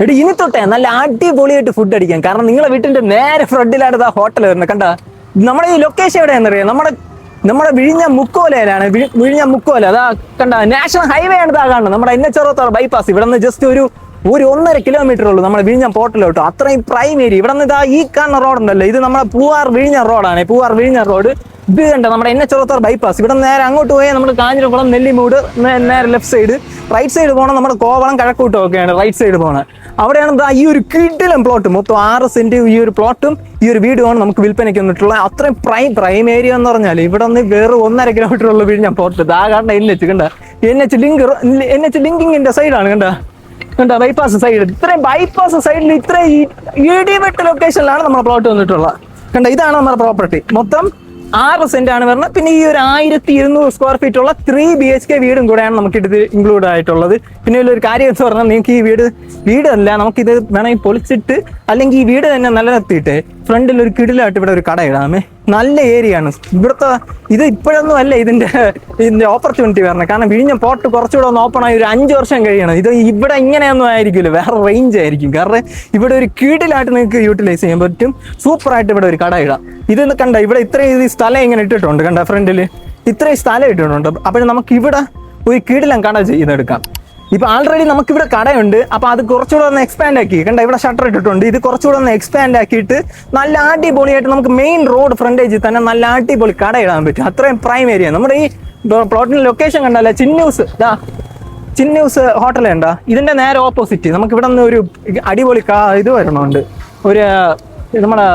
എടി ഇനി തൊട്ടേ നല്ല അടിപൊളിയായിട്ട് ഫുഡ് അടിക്കാം. കാരണം നിങ്ങളെ വീട്ടിന്റെ നേരെ ഫ്രണ്ടിലാണ് ആ ഹോട്ടൽ വരുന്നത്. കണ്ട നമ്മുടെ ഈ ലൊക്കേഷൻ എവിടെയാണെന്നറിയാം? നമ്മുടെ വിഴിഞ്ഞ മുക്കോലയിലാണ്. വിഴിഞ്ഞ മുക്കോല അതാ കണ്ട നാഷണൽ ഹൈവേ ആണ് ഇതാ കാണുന്നത്. നമ്മുടെ NH-66 ബൈപ്പാസ്. ഇവിടെ നിന്ന് ജസ്റ്റ് ഒരു 1.5 കിലോമീറ്റർ ഉള്ളൂ നമ്മുടെ വിഴിഞ്ഞം പോർട്ടിലോട്ടോ. അത്രയും പ്രൈം ഏരിയ. ഇവിടെ നിന്ന് ഇതാ ഈ കാണുന്ന റോഡ് ഉണ്ടല്ലോ, ഇത് നമ്മുടെ പൂവാർ വിഴിഞ്ഞ റോഡാണ്. പൂവാർ വിഴിഞ്ഞ റോഡ് ഇത് കണ്ട നമ്മുടെ NH-66 ബൈപ്പാസ്. ഇവിടെ നേരെ അങ്ങോട്ട് പോയാൽ നമ്മുടെ കാഞ്ഞിരക്കുളം നെല്ലിമൂട് നേരെ ലെഫ്റ്റ് സൈഡ്, റൈറ്റ് സൈഡ് പോകണം നമ്മുടെ കോവളം കഴക്കൂട്ടം ഒക്കെയാണ് റൈറ്റ് സൈഡ് പോകണം. അവിടെയാണ് ഈ ഒരു കിടിലം പ്ലോട്ട്, മൊത്തം 6 സെന്റ് ഈ ഒരു പ്ലോട്ടും ഈ ഒരു വീടുമാണ് നമുക്ക് വിൽപ്പനയ്ക്ക് വന്നിട്ടുള്ളത്. അത്രയും പ്രൈം ഏരിയ എന്ന് പറഞ്ഞാൽ ഇവിടെ നിന്ന് വേറെ 1.5 കിലോമീറ്റർ ഉള്ള വിഴിഞ്ഞം പോർട്ട്. ഇതാ കാണുന്ന NH കണ്ട NH ലിങ്കിങ്ങിന്റെ സൈഡാണ്. കണ്ട ബൈപ്പാസ് സൈഡ്. ഇത്രയും ബൈപ്പാസ് സൈഡിൽ ഇത്രയും ഇടിവെട്ട് ലൊക്കേഷനിലാണ് നമ്മുടെ പ്ലോട്ട് വന്നിട്ടുള്ളത്. കണ്ട ഇതാണ് നമ്മുടെ പ്രോപ്പർട്ടി. മൊത്തം 6 സെന്റ് ആണ് വരുന്നത്. പിന്നെ ഈ ഒരു 1200 സ്ക്വയർ ഫീറ്റ് ഉള്ള 3 BHK വീടും കൂടെയാണ് നമുക്ക് ഇത് ഇൻക്ലൂഡ് ആയിട്ടുള്ളത്. പിന്നെ ഒരു കാര്യം എന്ന് പറഞ്ഞാൽ നിങ്ങൾക്ക് ഈ വീടല്ല, നമുക്കിത് വേണമെങ്കിൽ പൊളിച്ചിട്ട് അല്ലെങ്കിൽ ഈ വീട് തന്നെ നിലനിർത്തിയിട്ട് ഫ്രണ്ടിൽ ഒരു കിടിലായിട്ട് ഇവിടെ ഒരു കട ഇടാമേ. നല്ല ഏരിയ ആണ് ഇവിടുത്തെ. ഇത് ഇപ്പോഴൊന്നും അല്ല ഇതിന്റെ ഓപ്പർച്യൂണിറ്റി വരണം. കാരണം വിഴിഞ്ഞം പോർട്ട് കുറച്ചുകൂടെ ഒന്ന് ഓപ്പൺ ആയി ഒരു 5 വർഷം കഴിയണം. ഇത് ഇവിടെ ഇങ്ങനെയൊന്നും ആയിരിക്കില്ല, വേറെ റേഞ്ച് ആയിരിക്കും. കാരണം ഇവിടെ ഒരു കിടിലായിട്ട് നിങ്ങൾക്ക് യൂട്ടിലൈസ് ചെയ്യാൻ പറ്റും. സൂപ്പറായിട്ട് ഇവിടെ ഒരു കട ഇടാം. ഇത് കണ്ട ഇവിടെ ഇത്രയും സ്ഥലം ഇങ്ങനെ ഇട്ടിട്ടുണ്ട്. കണ്ട ഫ്രണ്ടിൽ ഇത്രയും സ്ഥലം ഇട്ടിട്ടുണ്ട്. അപ്പോൾ നമുക്ക് ഇവിടെ ഒരു കിടിലം കട ചെയ്തെടുക്കാം. ഇപ്പൊ ആൾറെഡി നമുക്കിവിടെ കടയുണ്ട്. അപ്പൊ അത് കുറച്ചുകൂടെ ഒന്ന് എക്സ്പാൻഡ് ആക്കി. കണ്ട ഇവിടെ ഷട്ടർ ഇട്ടിട്ടുണ്ട്. ഇത് കുറച്ചുകൂടെ ഒന്ന് എക്സ്പാൻഡ് ആക്കിയിട്ട് നല്ല അടിപൊളിയായിട്ട് നമുക്ക് മെയിൻ റോഡ് ഫ്രണ്ടേജിൽ തന്നെ നല്ല അടിപൊളി കട ഇടാൻ പറ്റും. അത്രയും പ്രൈം ഏരിയ. നമ്മുടെ ഈ പ്ലോട്ടിന്റെ ലൊക്കേഷൻ കണ്ടല്ല, ചിന്നൂസ് ഹോട്ടൽ ഉണ്ടോ, ഇതിന്റെ നേരെ ഓപ്പോസിറ്റ് നമുക്ക് ഇവിടെ നിന്ന് ഒരു അടിപൊളി ഇത് വരണുണ്ട്. ഒരു നമ്മുടെ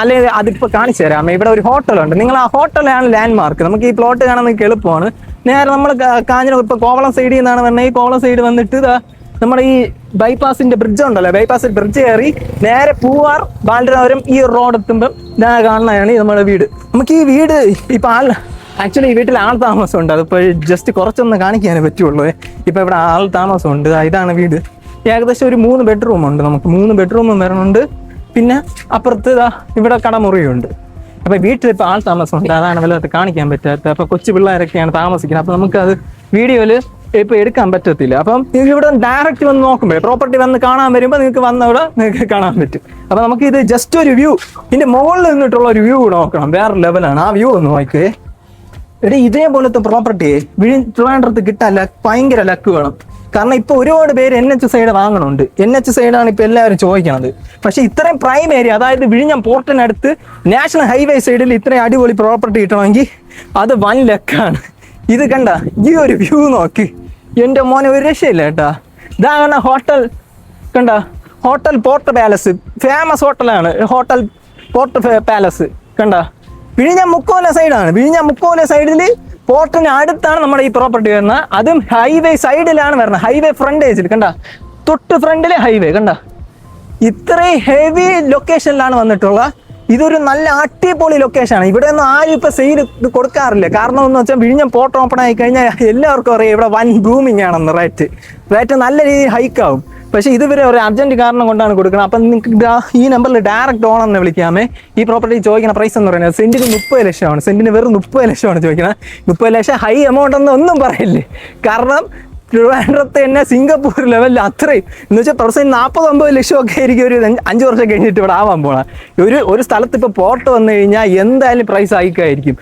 അല്ലെങ്കിൽ അതിപ്പോൾ കാണിച്ചു തരാം. ഇവിടെ ഒരു ഹോട്ടലുണ്ട്. നിങ്ങൾ ആ ഹോട്ടലാണ് ലാൻഡ് മാർക്ക്. നമുക്ക് ഈ പ്ലോട്ട് കാണാൻ നിങ്ങൾക്ക് എളുപ്പമാണ്. നേരെ നമ്മൾ ഇപ്പോൾ കോവളം സൈഡിൽ നിന്നാണ് വരുന്നത്. ഈ കോവളം സൈഡ് വന്നിട്ട് നമ്മുടെ ഈ ബൈപ്പാസിന്റെ ബ്രിഡ്ജ് ഉണ്ടല്ലോ, ബൈപ്പാസിൽ ബ്രിഡ്ജ് കയറി നേരെ പൂവാർ ബാലരാപുരം ഈ റോഡ് എത്തുമ്പോൾ കാണുന്നതാണ് നമ്മുടെ വീട്. നമുക്ക് ഈ വീട് ഇപ്പം ആക്ച്വലി ഈ വീട്ടിൽ ആൾ താമസം ഉണ്ട്. അതിപ്പോൾ ജസ്റ്റ് കുറച്ചൊന്ന് കാണിക്കാനേ പറ്റുള്ളൂ. ഇപ്പം ഇവിടെ ആൾ താമസം ഉണ്ട്. ഇതാണ് വീട്. ഏകദേശം ഒരു 3 ബെഡ്റൂം ഉണ്ട്. നമുക്ക് 3 ബെഡ്റൂമും വരണുണ്ട്. പിന്നെ അപ്പുറത്ത് ഇവിടെ കടമുറിയുണ്ട്. അപ്പൊ വീട്ടിൽ ഇപ്പൊ ആൾ താമസമുണ്ട്. അതാണ് വല്ലതും കാണിക്കാൻ പറ്റാത്ത. അപ്പൊ കൊച്ചു പിള്ളേരൊക്കെയാണ് താമസിക്കുന്നത്. അപ്പൊ നമുക്കത് വീഡിയോയില് ഇപ്പൊ എടുക്കാൻ പറ്റത്തില്ല. അപ്പം നിങ്ങൾക്ക് ഇവിടെ ഡയറക്റ്റ് വന്ന് നോക്കുമ്പോൾ പ്രോപ്പർട്ടി വന്ന് കാണാൻ വരുമ്പോൾ നിങ്ങൾക്ക് വന്നവിടെ നിങ്ങൾക്ക് കാണാൻ പറ്റും. അപ്പൊ നമുക്ക് ഇത് ജസ്റ്റ് ഒരു വ്യൂ, ഇതിന്റെ മുകളിൽ നിന്നിട്ടുള്ള ഒരു വ്യൂ നോക്കണം. വേറെ ലെവലാണ്. ആ വ്യൂ ഒന്ന് നോക്കേ. എടേ ഇതേപോലത്തെ പ്രോപ്പർട്ടിയെ ട്രിവാൻഡ്രത്ത് കിട്ടാൻ ഭയങ്കര ലക്ക് വേണം. കാരണം ഇപ്പൊ ഒരുപാട് പേര് NH സൈഡ് വാങ്ങണുണ്ട്. NH സൈഡാണ് ഇപ്പൊ എല്ലാവരും ചോദിക്കണത്. പക്ഷെ ഇത്രയും പ്രൈം ഏരിയ, അതായത് വിഴിഞ്ഞം പോർട്ടിനടുത്ത് നാഷണൽ ഹൈവേ സൈഡിൽ ഇത്രയും അടിപൊളി പ്രോപ്പർട്ടി കിട്ടണമെങ്കിൽ അത് 1 ലക്കാണ്. ഇത് കണ്ട ഈ ഒരു വ്യൂ നോക്ക്. എൻ്റെ മോനെ ഒരു രക്ഷയില്ല കേട്ടാ. ഇതാണ് ഹോട്ടൽ. കണ്ട ഹോട്ടൽ പോർട്ട് പാലസ്, ഫേമസ് ഹോട്ടലാണ് ഹോട്ടൽ പോർട്ട് പാലസ്. കണ്ട വിഴിഞ്ഞം മുക്കോല സൈഡാണ്. വിഴിഞ്ഞം മുക്കോല സൈഡിൽ പോർട്ടിന് അടുത്താണ് നമ്മുടെ ഈ പ്രോപ്പർട്ടി വരുന്നത്. അതും ഹൈവേ സൈഡിലാണ് വരുന്നത്. ഹൈവേ ഫ്രണ്ടേജിൽ കണ്ട, തൊട്ട് ഫ്രണ്ടിലെ ഹൈവേ കണ്ട. ഇത്രയും ഹെവി ലൊക്കേഷനിലാണ് വന്നിട്ടുള്ള. ഇതൊരു നല്ല അടിപൊളി ലൊക്കേഷനാണ്. ഇവിടെ ഒന്നും ആരും ഇപ്പൊ സെയിൽ കൊടുക്കാറില്ല. കാരണം എന്ന് വെച്ചാൽ വിഴിഞ്ഞം പോർട്ട് ഓപ്പൺ ആയി കഴിഞ്ഞാൽ എല്ലാവർക്കും അറിയാം ഇവിടെ വൻ ബൂമിങ് ആണെന്ന്. റേറ്റ് നല്ല രീതിയിൽ ഹൈക്കാവും. പക്ഷെ ഇതുവരെ ഒരു അർജന്റ് കാരണം കൊണ്ടാണ് കൊടുക്കുന്നത്. അപ്പം നിങ്ങൾക്ക് ഈ നമ്പറിൽ ഡയറക്റ്റ് ഓൺ എന്ന് വിളിക്കാമേ. ഈ പ്രോപ്പർട്ടി ചോദിക്കുന്ന പ്രൈസ് എന്ന് പറയുന്നത് സെന്റിന് 30 ലക്ഷമാണ്. സെന്റിന് വെറും 30 ലക്ഷമാണ് ചോദിക്കുന്നത്. 30 ലക്ഷം ഹൈ എമൗണ്ട് ഒന്നും പറയില്ലേ. കാരണം ട്രിവാൻഡ്രത്ത് തന്നെ സിംഗപ്പൂർ ലെവലിൽ അത്രയും എന്ന് വെച്ചാൽ പെർസെന്റ് 40-50 ലക്ഷമൊക്കെ ആയിരിക്കും ഒരു 5 വർഷം കഴിഞ്ഞിട്ട് ഇവിടെ ആവാൻ പോകണം. ഒരു സ്ഥലത്ത് ഇപ്പോൾ പോർട്ട് വന്നു കഴിഞ്ഞാൽ എന്തായാലും പ്രൈസ് ഹൈക്കായിരിക്കും.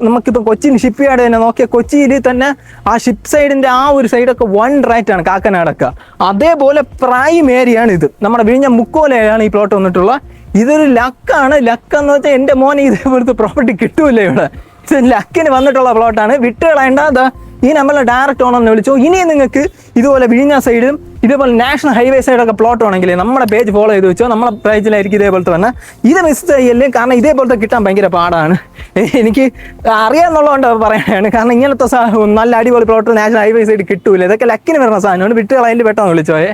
നമുക്കിപ്പോൾ കൊച്ചിൻ ഷിപ്പ് യാർഡ് തന്നെ നോക്കിയാൽ കൊച്ചിയിൽ തന്നെ ആ ഷിപ്പ് സൈഡിൻ്റെ ആ ഒരു സൈഡൊക്കെ 1 റേറ്റാണ് കാക്കനാടൊക്കെ. അതേപോലെ പ്രൈം ഏരിയ ആണ് ഇത്. നമ്മുടെ വിഴിഞ്ഞം മുക്കോലയാണ് ഈ പ്ലോട്ട് വന്നിട്ടുള്ള. ഇതൊരു ലക്കാണ്. ലക്കെന്ന് വെച്ചാൽ എൻ്റെ മോനെ ഇതേപോലത്തെ പ്രോപ്പർട്ടി കിട്ടൂല ഇവിടെ. ഇത് ലക്കിന് വന്നിട്ടുള്ള പ്ലോട്ടാണ്. വിട്ടുകളയേണ്ട. ഈ നമ്പറിൽ ഡയറക്റ്റ് ഓണെന്ന് വിളിച്ചോ. ഇനിയും നിങ്ങൾക്ക് ഇതുപോലെ വിഴിഞ്ഞ സൈഡും ഇതേപോലെ നാഷണൽ ഹൈവേ സൈഡൊക്കെ പ്ലോട്ട് വേണമെങ്കിൽ നമ്മുടെ പേജ് ഫോളോ ചെയ്ത് വെച്ചോ. നമ്മളെ പേജിലായിരിക്കും ഇതേപോലത്തെ തന്നെ. ഇത് മിസ് ചെയ്യല്ലേ. കാരണം ഇതേപോലത്തെ കിട്ടാൻ ഭയങ്കര പാടാണ്. എനിക്ക് അറിയാമെന്നുള്ളതുകൊണ്ട് പറയാനാണ്. കാരണം ഇങ്ങനത്തെ നല്ല അടിപൊളി പ്ലോട്ട് നാഷണൽ ഹൈവേ സൈഡ് കിട്ടൂല. ഇതൊക്കെ ലക്കിന് വരുന്ന സാധനമാണ്. വിട്ടുകളയിൽ പെട്ടെന്ന് വിളിച്ചോയെ.